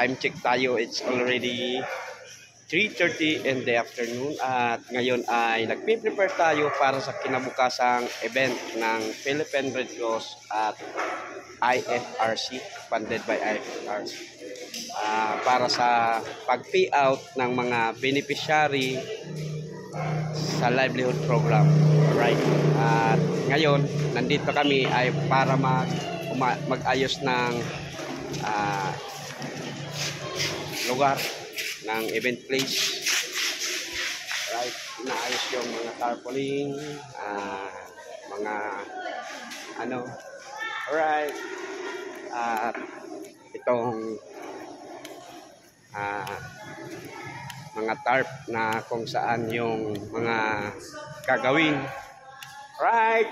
time check tayo, it's already 3:30 in the afternoon at ngayon ay nagpe-prepare tayo para sa kinabukasang event ng Philippine Red Cross at IFRC, funded by IFRC, para sa pag-payout ng mga beneficiary sa livelihood program. Alright, at ngayon nandito kami ay para mag-ayos ng lugar ng event place. Right, inaayos yung mga tarpaulin, mga ano. Alright, at itong mga tarp na kung saan yung mga gagawin. Right.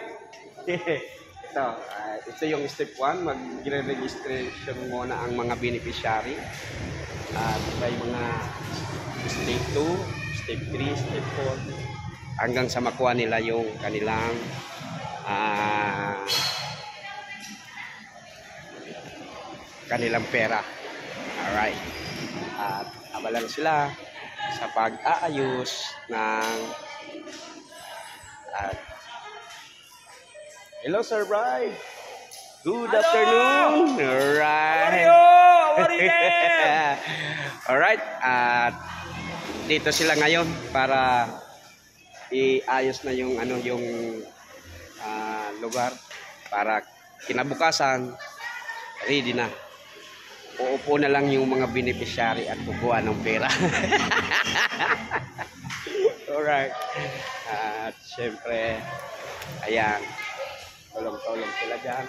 Ito yung step 1, mag-registration muna ang mga beneficiary. At may mga step 2, step 3, step 4 hanggang sa makuha nila yung kanilang pera. Alright. At abalan sila sa pag-aayos ng hello Sir Bride. Good afternoon. Alright. Alright. At dito sila ngayon para iayos na yung lugar para kinabukasan ready na. Uupo na lang yung mga beneficiary at kukuha ng pera. Alright. At syempre, ayan, tulong-tulong sila dyan.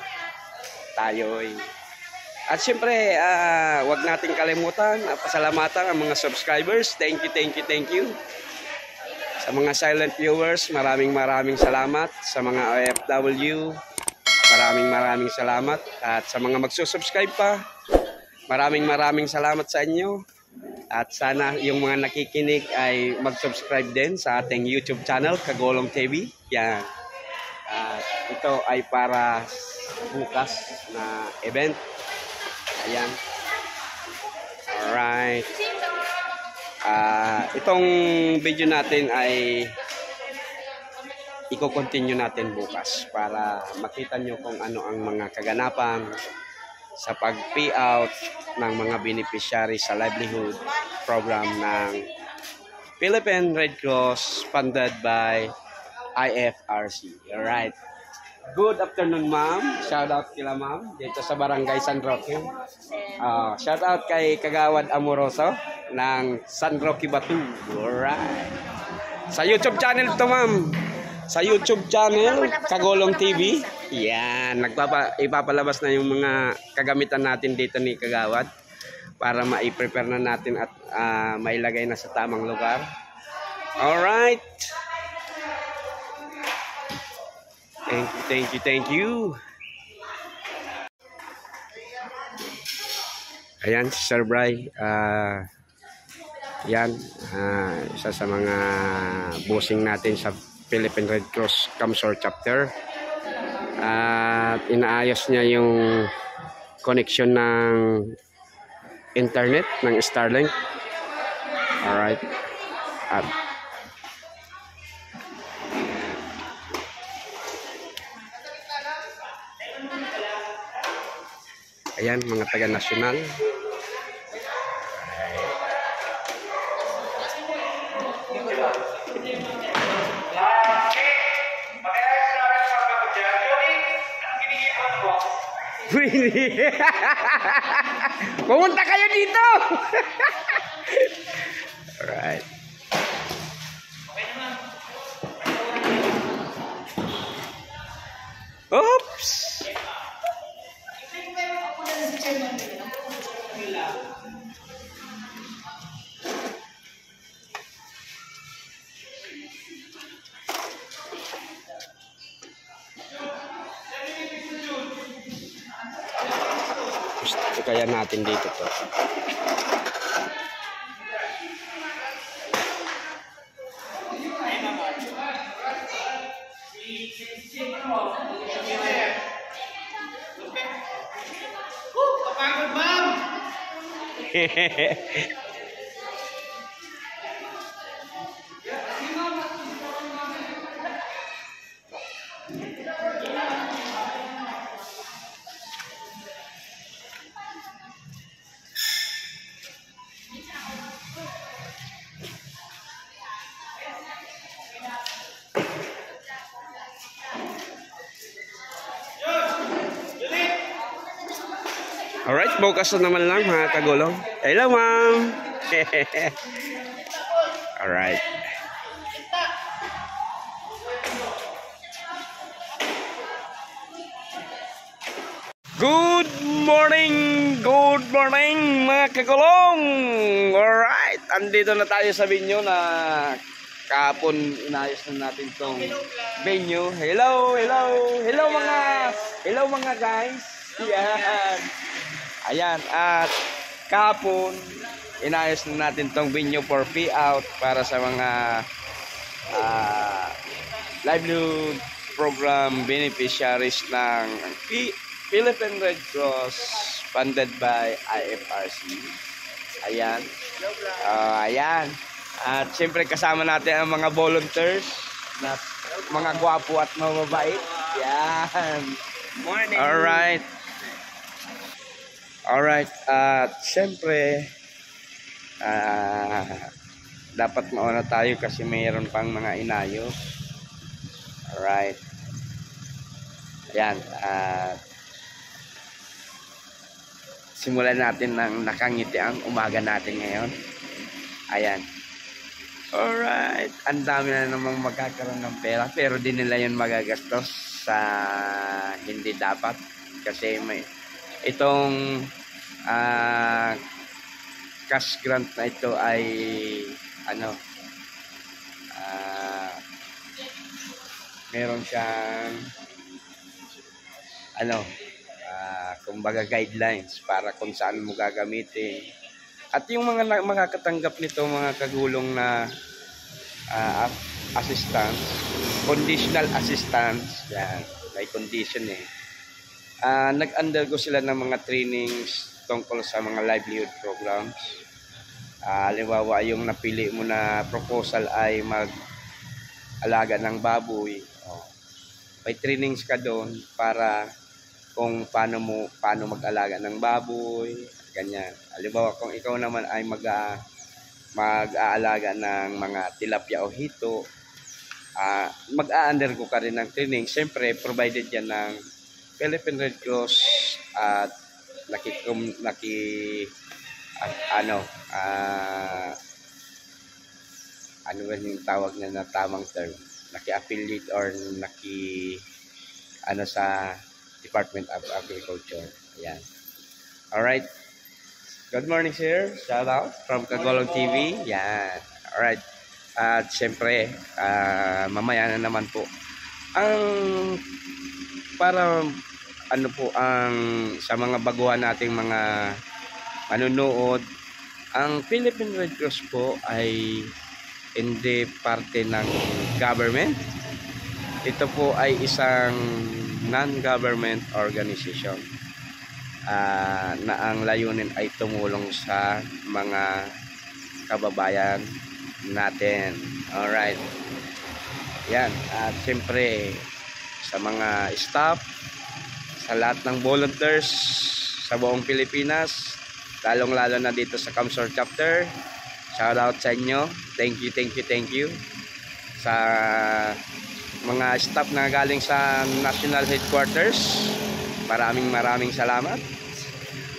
Tayo'y at syempre, wag nating kalimutan pasalamatan ang mga subscribers. Thank you. Sa mga silent viewers, maraming salamat. Sa mga OFW, maraming salamat. At sa mga magsusubscribe pa, maraming salamat sa inyo. At sana yung mga nakikinig ay mag-subscribe din sa ating YouTube channel, Kagolong TV. Yan. Ito ay para bukas na event. Ayan. Alright. Itong video natin ay i-continue natin bukas para makita nyo kung ano ang mga kaganapan sa pag-payout ng mga beneficiary sa livelihood program ng Philippine Red Cross funded by IFRC. Alright. Good afternoon, ma'am. Shout out kila ma'am dito sa Barangay San Roque. Shout out kay Kagawad Amoroso ng San Roque Batu. Alright. Sa YouTube channel to, ma'am. Sa YouTube channel, Kagolong TV. Yan. Ipapalabas na yung mga kagamitan natin dito ni Kagawad para ma-prepare na natin at mailagay na sa tamang lugar. Alright. Thank you. Ayan, si Sir Bray. Yan, isa sa mga bossing natin sa Philippine Red Cross Kamsor Chapter. At inaayos niya yung connection ng internet ng Starlink. Alright. At ayan, mga taga-nasyonal. Pumunta kayo dito. Alright. Oops. Gusto kaya natin dito to. Alright, bukas na naman lang mga kagulong. Hello, ma'am. Alright. Good morning mga kagulong. Alright, andito na tayo sa venue na kahapon inayos na natin tong venue. Hello mga guys. Yan. Ayan, at kahapon inayos na natin tong venue for payout para sa mga livelihood program beneficiaries ng Philippine Red Cross funded by IFRC. Ayan. Ayan. At siyempre kasama natin ang mga volunteers na mga gwapo at mababait. Yan. Morning. Alright, at siyempre dapat mauna tayo kasi mayroon pang mga inayos. Alright. Ayan, at simulan natin ng nakangiti ang umaga natin ngayon. Ayan. Alright, ang dami na namang magkakaroon ng pera pero di nila yun magagastos sa hindi dapat kasi may itong cash grant na ito ay meron siyang kumbaga guidelines para kung saan mo gagamitin. At yung mga makakatanggap nito mga kagulong na assistance, conditional assistance, yan, may condition nag-undergo sila ng mga trainings tungkol sa mga livelihood programs. Halimbawa, yung napili mo na proposal ay mag-alaga ng baboy. May trainings ka doon para kung paano mag-alaga ng baboy, ganyan. Halimbawa, kung ikaw naman ay mag-aalaga ng mga tilapia o hito, mag-a-undergo ka rin ng training. Siyempre, provided yan ng Philippine Red Cross at ano ba yung tawag na tamang term? Naki-affiliate or sa Department of Agriculture. Ayan. Alright. Good morning, sir. Shout out from Kagulong TV. Yan. Alright. At syempre, mamaya na naman po para ang sa mga baguhan nating mga manunood, ang Philippine Red Cross po ay hindi parte ng government. Ito po ay isang non-government organization na ang layunin ay tumulong sa mga kababayan natin. Alright. Yan. At siyempre sa mga staff, sa lahat ng volunteers sa buong Pilipinas, lalong-lalo na dito sa Kamsur chapter, shout out sa inyo. Thank you sa mga staff na galing sa national headquarters. Maraming salamat.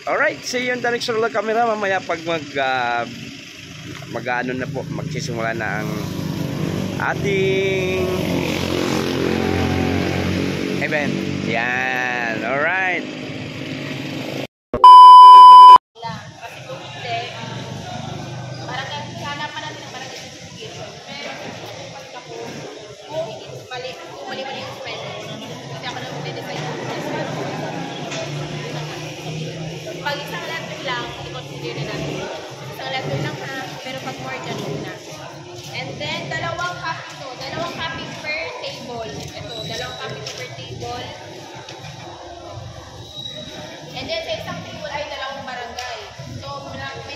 Alright, see you on the next roll camera mamaya pag magsisimula na ang ating event. Yan. Alright. Kasi kung hindi, parang hanapan natin ng parang identification. Pero pag ako, kung mali yung spelling, kasi ako nang mag-design. Pag isang letter lang, i-consider na natin. Isang letter lang ha, pero pag more dyan muna. And then, dalawang copy per table. Ito, dalawang copy per table. And then, sa isang table ay dalawang barangay. So, may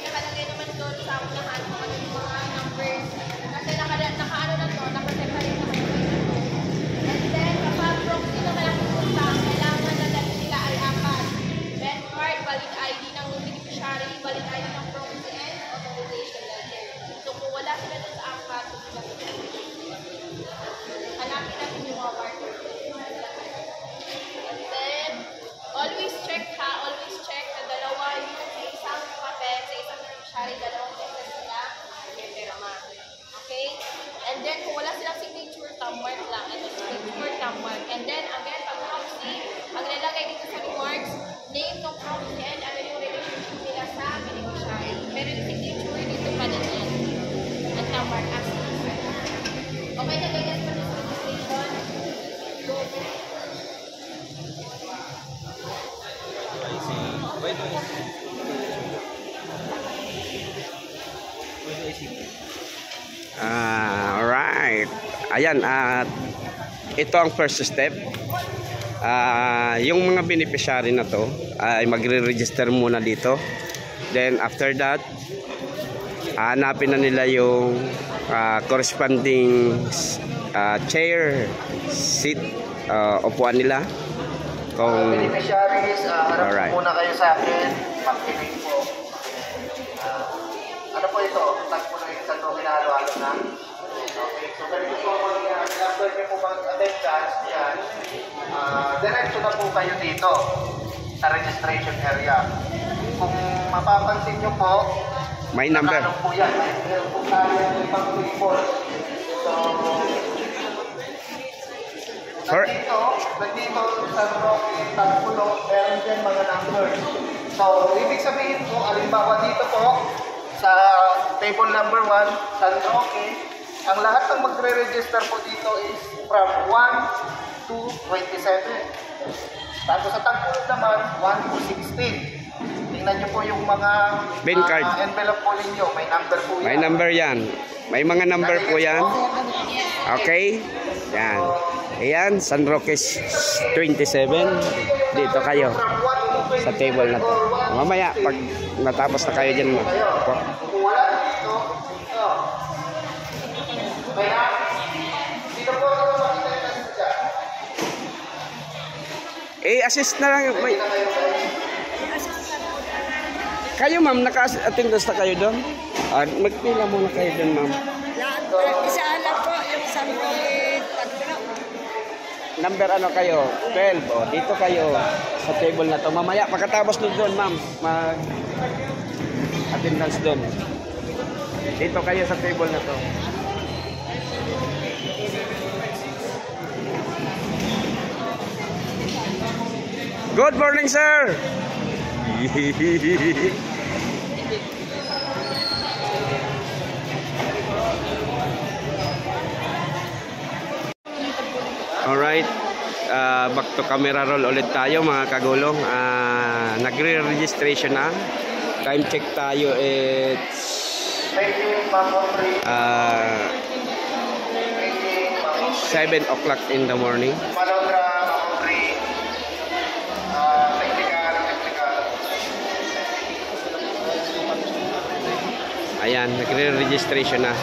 hanapin natin yung mga marker. And then, always check ha, always check na dalawa yung sa isang papel, sa isang beneficiary, dalawang beses sila pirma. Okay? And then, kung wala silang signature, thumb mark lang. Ito signature, thumb mark. And then, again, pag proxy, ang nilalagay dito sa remarks, name ng proxy and ano yung relationship nila sa beneficiary. Pero yung signature dito pa din yan. At thumb mark as okay na ganyan sa registration. Go. Alright. Ayan, at ito ang first step. Yung mga beneficiary na to ay magre-register muna dito. Then after that, hanapin na nila yung corresponding chair, seat, upuan nila. Kung beneficiaries, harap alright. muna kayo sa akin. Makinig po. Ano po ito? Tag po na yung isang pinahalo-halo na. Okay, so ganito po mangyayari. After nyo po mag-attendance, yan. Diretso na po kayo dito sa registration area. Kung mapapansin nyo po, may number. ano po yan? Meron po tayo yung ipang report. So, nandito sa Roque, Tagpulo, meron dyan mga numbers. So, ibig sabihin po, alimbawa dito po, sa table number 1, San Roque, ang lahat ng magre-register po dito is from 1 to 27. Tapos sa Tagpulo naman, 1 to 16. Tingnan nyo po yung mga Bin card. envelope po ninyo, may number po yan. May number yan. May mga number po yan. Okay? Yan. Ayan, San Roque 27. Dito kayo sa table na to. Mamaya, pag natapos na kayo dyan, Kung wala dito, kaya dito po ako makita yung nasa dyan. assist na lang. Kayo ma'am, naka-attendance na kayo doon? Magpila muna kayo doon ma'am. Isa lang po yung sample Tagpulo. Number ano kayo? 12. O, dito kayo sa table na to. Mamaya, pagkatapos nyo doon ma'am, mag-attendance doon. Dito kayo sa table na to. Good morning, sir! Alright, back to camera roll ulit tayo mga kagulong. Nagre-registration na. Time check tayo, it's Thank you, Ma'am Audrey. 7 o'clock in the morning. Malondra, Ma'am Audrey. Technical. Ayan, nagre-registration na.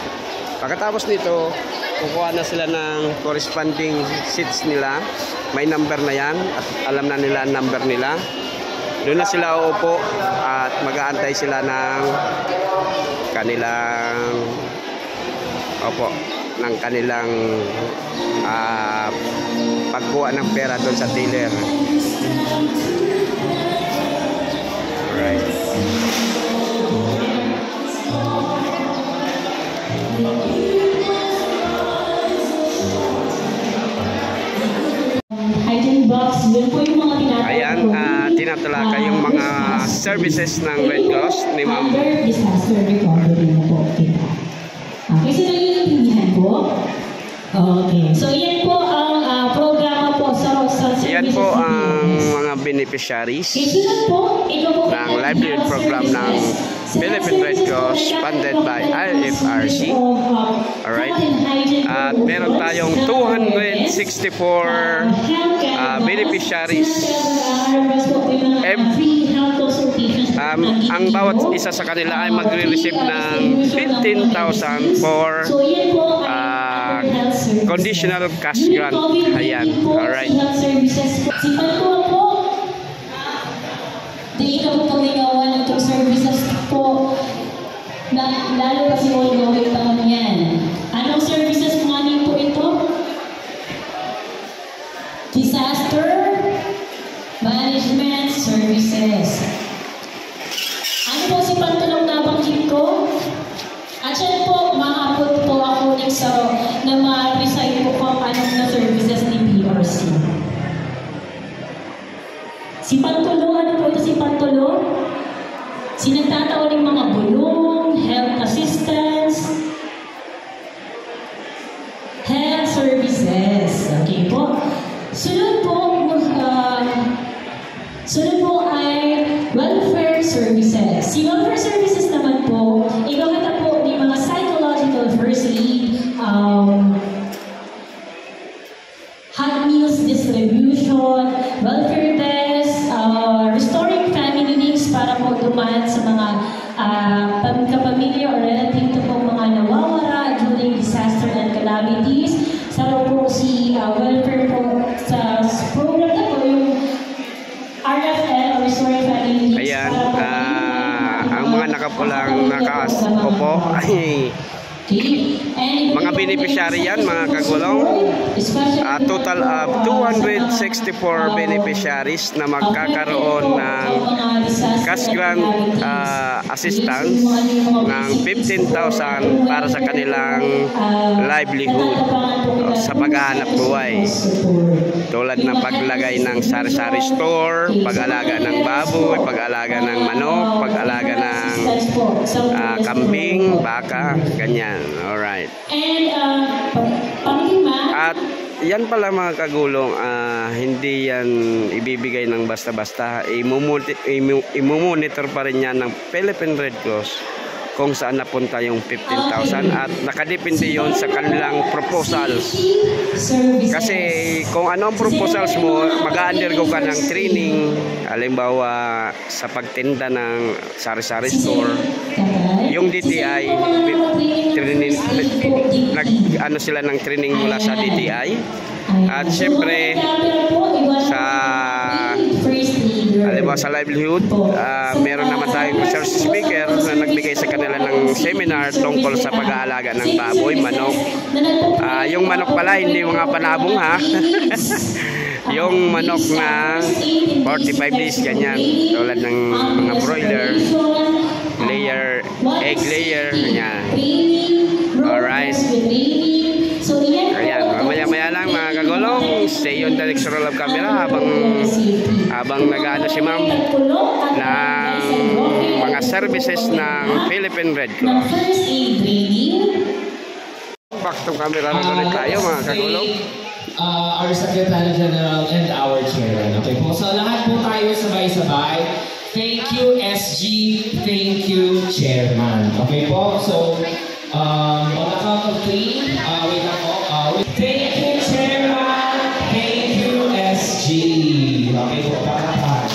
Pagkatapos nito, kukuha na sila ng corresponding seats nila. May number na yan at alam na nila ang number nila. Doon na sila uupo at mag-aantay sila ng kanilang pagkuha ng pera doon sa teller. Alright. Hygiene box, yun po yung mga tinatawag. Ayan, tinatalakay yung mga services ng Red Cross ni Ma'am. Under disaster recovery na po kita. Okay, so naiintindihan po? Okay, so yan po ang programa po sa Services. Yan po ang mga beneficiaries ng livelihood program ng Philippine Red Cross funded by IFRC. Alright. At meron tayong 264 beneficiaries. Ang bawat isa sa kanila ay magre-receive ng 15,000 for conditional cash grant. Ayan. Alright. Di ka po paglingawan ng services po na lalo kasi ongoing pa yan. Anong services money po ito? education, welfare desk, restoring family needs para po dumaan sa mga kapamilya or relative to pong mga nawawala during disaster and calamities. Sa po si welfare po sa program na po yung RFL or Restoring Family Needs. Ayan, ang mga nakapulang nakaupo ay mga beneficiary yan, mga kagulong. Total of 264 beneficiaries na magkakaroon ng cash grant assistance ng 15,000 para sa kanilang livelihood sa paghahanap buhay. Tulad ng paglagay ng sari-sari store, pag-alaga ng baboy, pag-alaga ng manok, pag-alaga ng kambing, baka, ganyan. Alright. At yan pala mga kagulong, hindi yan ibibigay ng basta-basta. Imumonitor pa rin yan ng Philippine Red Cross kung saan napunta yung 15,000 at nakadepende yon sa kanilang proposals. Kasi kung ano ang proposals mo, mag-undergo ka ng training, halimbawa sa pagtinda ng sari-sari store. Yung DTI, training, ano sila ng training mula sa DTI. At syempre sa halimbawa sa livelihood, meron naman tayong research speaker na nagbigay sa kanila ng seminar tungkol sa pag-aalaga ng baboy, manok. Yung manok pala, hindi mga panabong ha. Yung manok na 45 days, ganyan. Tulad ng mga broiler, egg layer, ganyan. Alright. Ayan, mamaya-maya lang mga kagulong, stay on the next roll of camera habang nag-ano si ma'am ng mga services ng Philippine Red Cross. Back to camera na ulit tayo mga kagulong. Our Secretary General and our Chairman. Okay po, so lahat po tayo sabay-sabay. Thank you SG, thank you Chairman. Okay po, so on the count of 3, wait lang po. Thank you Chairman, thank you SG. Okay po, pakapaan.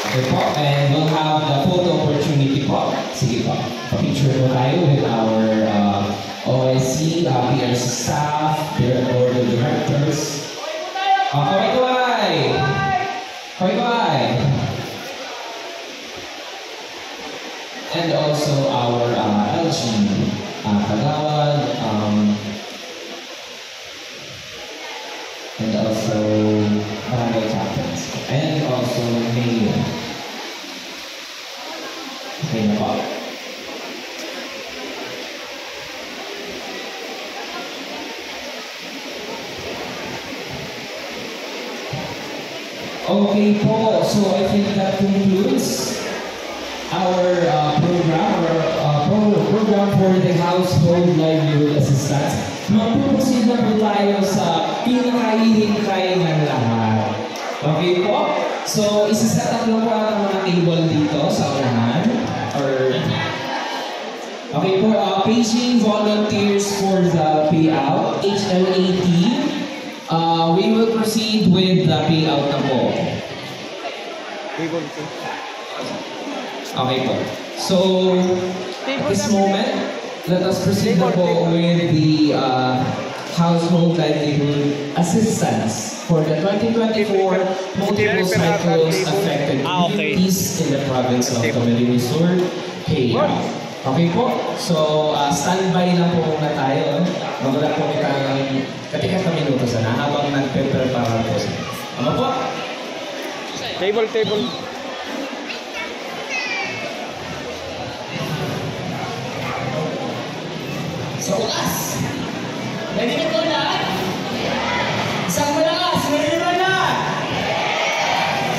Okay po, and we'll have the photo opportunity po. Sige po, pa-picture po tayo with our OSC, PRC staff, their board of directors. Kaway-kaway! Kaway-kaway! And also our LG, Kagawad, and also barangay captains, and also mayor. Okay na po. Okay po, so I think that concludes our program for the household livelihood assistance. Magpuproceed na po tayo sa pinakahihintay ng lahat. Okay po? So, isa-set up lang po ang mga table dito sa unahan. Okay po, paging volunteers for the payout, HLAT. We will proceed with the payout na po. Okay po. So, at this moment, let us proceed na po with the household livelihood assistance for the 2024 multiple cyclones affected communities in the province of Camarines Sur, payout. Okay po? So, standby lang po muna tayo. Magula po kitang katikas na minuto sana habang nagpe-prepare po sa. Ano po? Table. Sa ulas! Ready na po lahat? Isang malakas! Ready na na!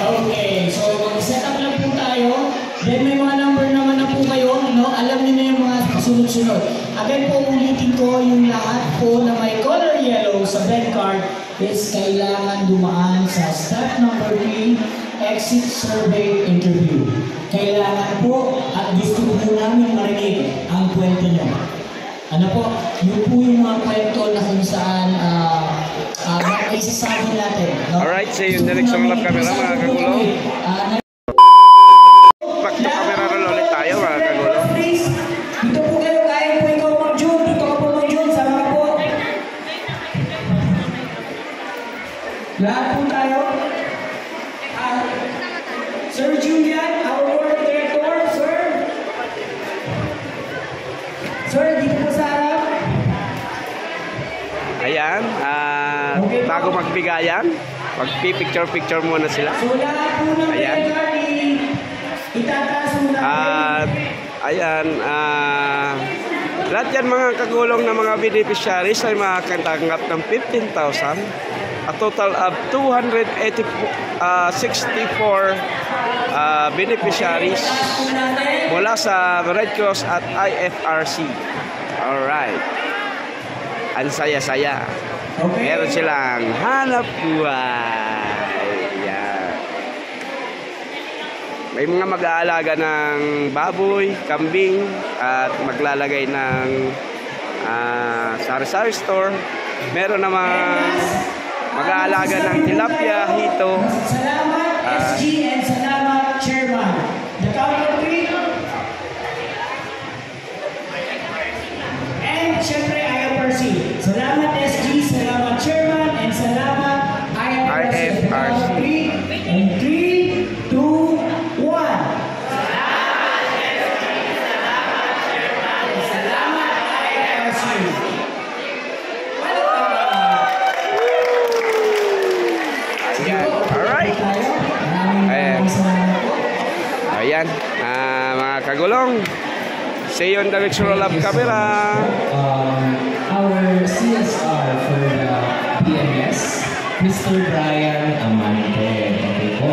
Okay, so mag-set up lang po tayo. Then may mga number naman na po kayo, no? Alam niyo na yung mga sunod-sunod. Again po, ulitin ko yung lahat po na may color yellow sa bed card is kailangan dumaan sa step number 3, exit survey interview. Kailangan po at gusto po namin marinig ang kwento nyo. Ano po? Yun po yung mga kwento na kung saan sample natin. No? Alright, see you in the next roll-up camera mga kagulong. Back to camera roll ulit tayo mga kagulong. Please, dito po kayo, kaya po ikaw Mang Jun. Dito ka po Mang Jun, sama ka po. Lahat po tayo. Sir Julian, our work director, sir. Sir, dito po sa harap. Ayan, bago magbigayan, magpipicture-picture muna sila. So lahat po ng Ayan. itataas mo natin. At ayan, lahat yan mga kagulong na mga beneficiaries ay makakatanggap ng 15,000. A total of 264 beneficiaries mula sa Red Cross at IFRC. Alright. Ang saya-saya. Meron silang hanap buhay. Yan. May mga mag-aalaga ng baboy, kambing, at maglalagay ng sari-sari store. Meron namang mag-aalaga ng tilapia, hito. Salamat SG and salamat Chairman. The count of three. And syempre IFRC. Salamat SG, salamat Chairman, and salamat IFRC. The count of three. And 3, 2, 1. Salamat SG, salamat Chairman, and salamat IFRC. Alright. Ayan, mga kagulong. See you on the next roll-up camera. Our CSR for the BMS, Mr. Brian Amante. Okay po.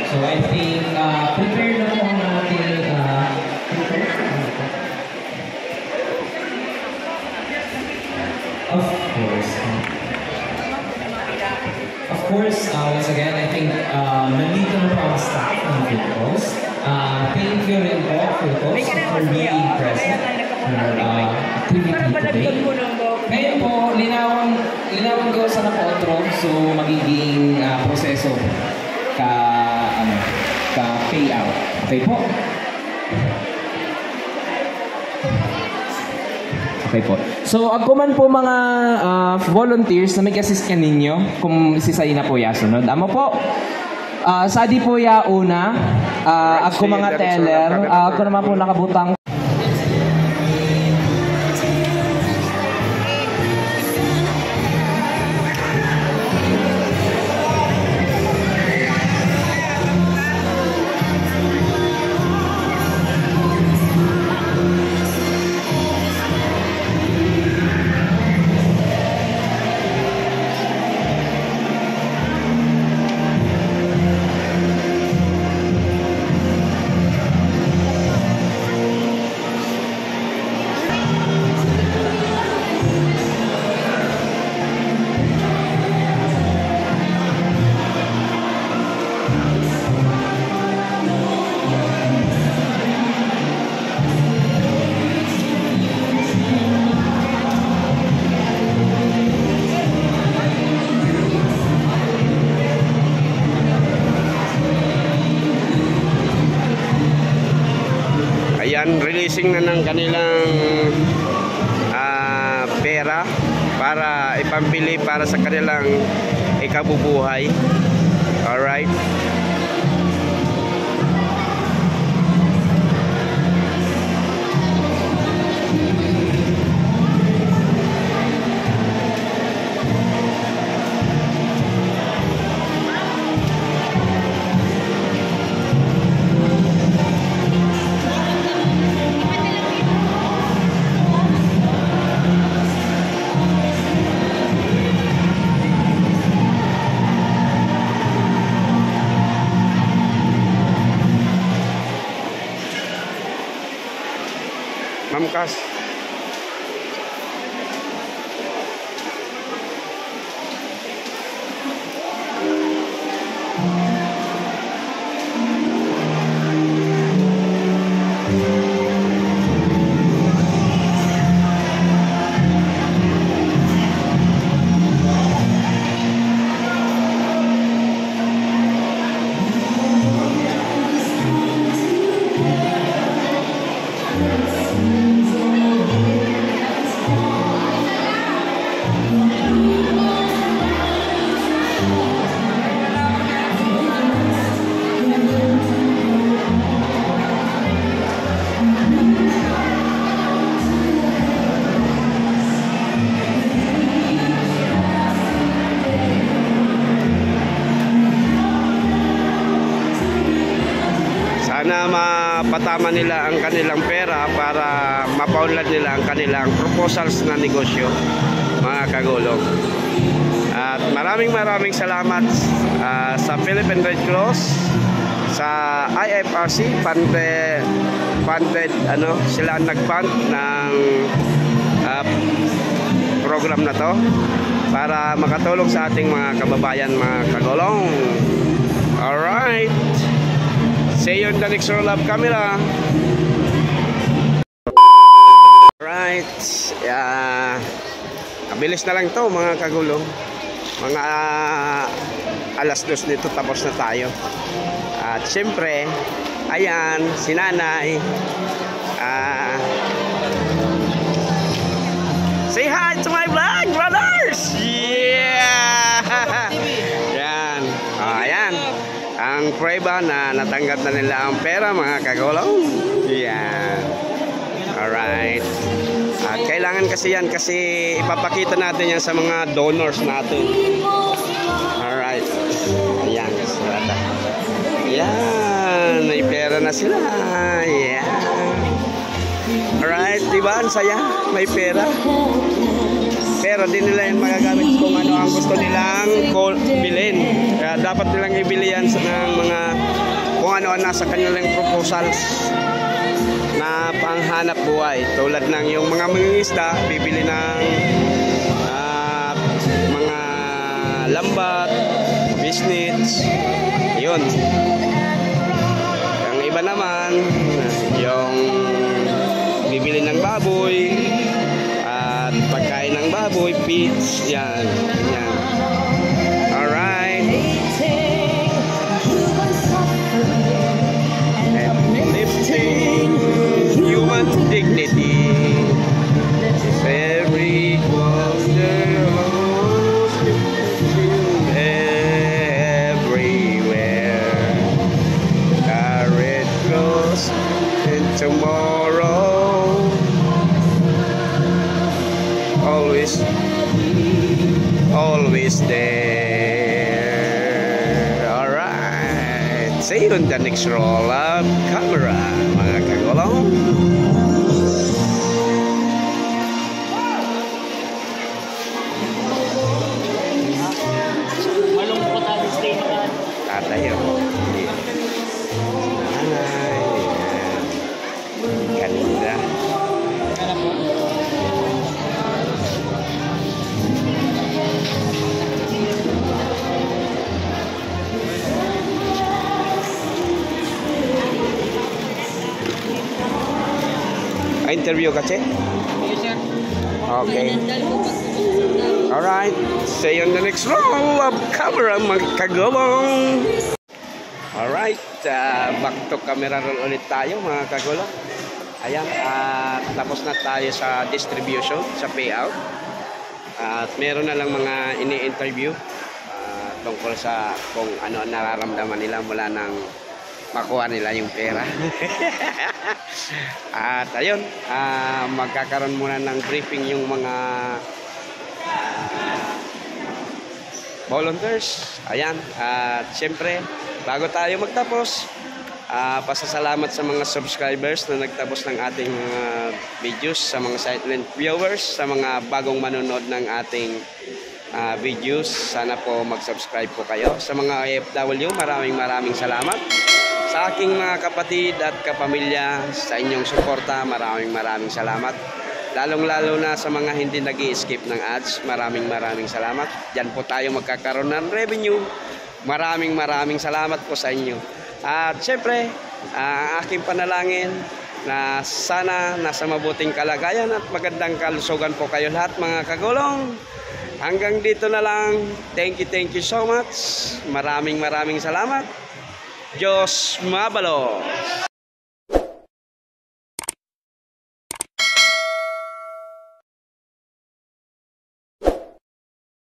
So I think prepare na po ang ating Of course, once again, I think nandito na po ang staff ng Philcos. Thank you rin po, Philcos, for being present in our activity today. Ngayon po, linawang ko sa nakotro, so magiging proseso ka payout. Okay po? Okay po. So, agkuman po mga volunteers na mag-assist ka ninyo kung sisay na po ya sunod. Amo po, sadi po ya una, agko mga teller, ako naman po nakabutang. Ayan, releasing na ng kanilang pera para ipambili para sa kanilang ikabubuhay. Alright. Mamkas. mapatama nila ang kanilang pera para mapaunlad nila ang kanilang proposals na negosyo, mga kagulong. At maraming salamat sa Philippine Red Cross, sa IFRC, funded sila nag-fund ng program na to para makatulong sa ating mga kababayan, mga kagulong. Alright, see you in the next roll up camera. Alright, mabilis na lang to, mga kagulong. Mga alas 2 nito, tapos na tayo. At syempre, ayan, si nanay. Say hi to my vlog, brothers! Yeah! Yan. Ayan. Ang prueba na natanggap na nila ang pera, mga kagulong. Yan. Alright. At kailangan kasi yan, kasi ipapakita natin yan sa mga donors natin. Alright. Ayan. Yan. May pera na sila. Yan. Alright. Diba? Ang saya. May pera. Pero di nila yan magagamit kung ano ang gusto nilang bilhin. Kaya dapat nilang ibili yan ng mga kung ano ang nasa kanilang proposals na panghanap buhay. Tulad ng yung mga mangingisda, bibili ng mga lambat, business, yun. Ang iba naman, yung bibili ng baboy, at pagkain ng baboy, feeds, yan. Yan. Alright. Lifting human dignity, every everywhere. The Red Cross and tomorrow, always there. Alright. See you in the next roll up camera, mga kagulong. Tatayo. Ganda. Interview ka, Che? Okay. Alright. See you on the next roll of camera, mga kagulong. Alright. Back to camera roll ulit tayo, mga kagulong. Ayan. Tapos na tayo sa distribution, sa payout. At meron na lang mga ini-interview tungkol sa kung ano ang nararamdaman nila mula ng makuha nila yung pera. At ayun, magkakaroon muna ng briefing yung mga volunteers. Ayan, at syempre bago tayo magtapos, pasasalamat sa mga subscribers na nagtapos ng ating mga videos, sa mga silent viewers, sa mga bagong manonood ng ating videos. Sana po mag-subscribe po kayo. Sa mga OFW, maraming salamat. Sa aking mga kapatid at kapamilya, sa inyong suporta, maraming salamat. Lalong-lalo na sa mga hindi nag-i-skip ng ads, maraming salamat. Diyan po tayo magkakaroon ng revenue. Maraming salamat po sa inyo. At syempre, aking panalangin na sana nasa mabuting kalagayan at magandang kalusugan po kayo lahat, mga kagulong. Hanggang dito na lang. Thank you so much. Maraming salamat. Diyos mabalos.